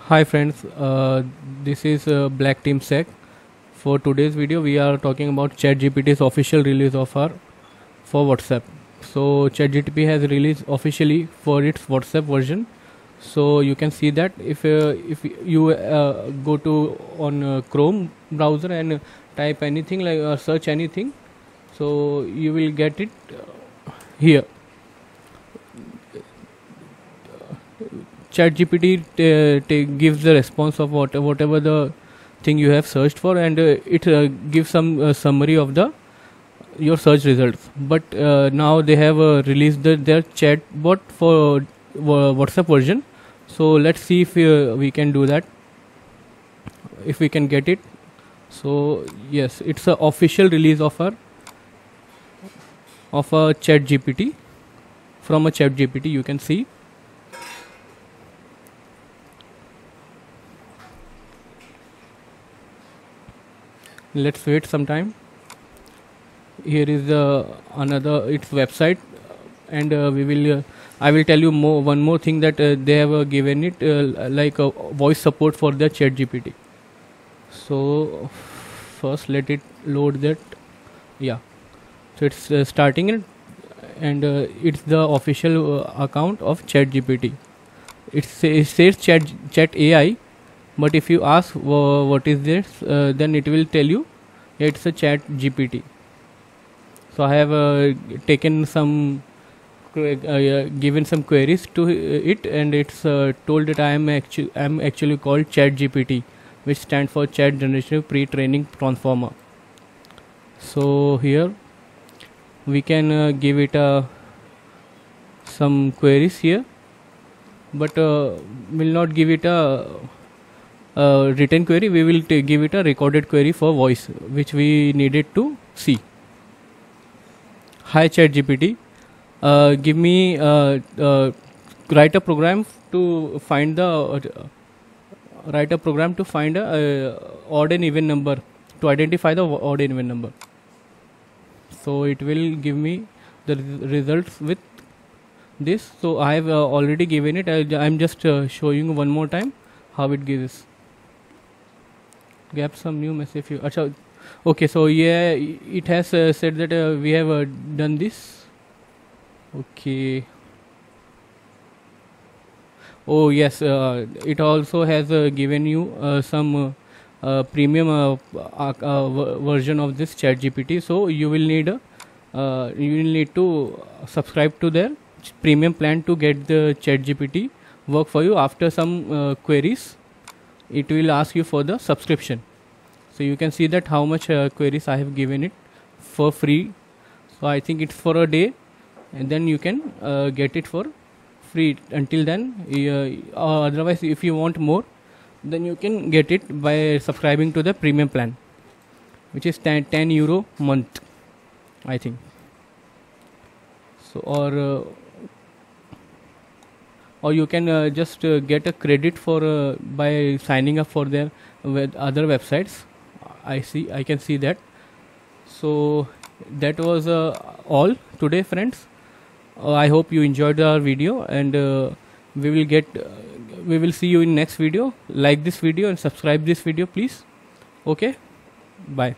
Hi friends, this is Black Team Sec. For today's video, we are talking about ChatGPT's official release of our for WhatsApp. So ChatGPT has released officially for its WhatsApp version. So you can see that if you go to on Chrome browser and type anything like search anything, so you will get it here. ChatGPT gives the response of whatever the thing you have searched for, and it gives some summary of the your search results. But now they have released their chatbot for WhatsApp version. So let's see if we can do that, if we can get it. So yes, it's a official release of a ChatGPT from a ChatGPT. You can see. Let's wait some time. Here is another its website, and I will tell you one more thing that they have given it like a voice support for the ChatGPT. So first let it load that. Yeah, so it's starting it, and it's the official account of ChatGPT. It says chat AI, but if you ask what is this, then it will tell you it's a ChatGPT. So I have taken some given some queries to it, and it's told that I am actually called ChatGPT, which stands for Chat Generative Pre-Training Transformer. So here we can give it some queries here, but will not give it a written query. We will give it a recorded query for voice, which we needed to see. Hi ChatGPT, give me write a program to find the odd and even number, to identify the odd and even number. So it will give me the results with this. So I have already given it. I am just showing one more time how it gives. Gap some new message. Achha, okay, so yeah, it has said that we have done this. Okay. Oh yes, it also has given you some premium version of this ChatGPT. So you will need to subscribe to their premium plan to get the ChatGPT work for you. After some queries, it will ask you for the subscription. So you can see that how much queries I have given it for free. So I think it's for a day, and then you can get it for free until then. Otherwise, if you want more, then you can get it by subscribing to the premium plan, which is 10 euro month, I think. So or you can just get a credit for by signing up for their with other websites. I can see that. So that was all today, friends. I hope you enjoyed our video, and we will see you in next video. Like this video and subscribe this video, please. Okay, bye.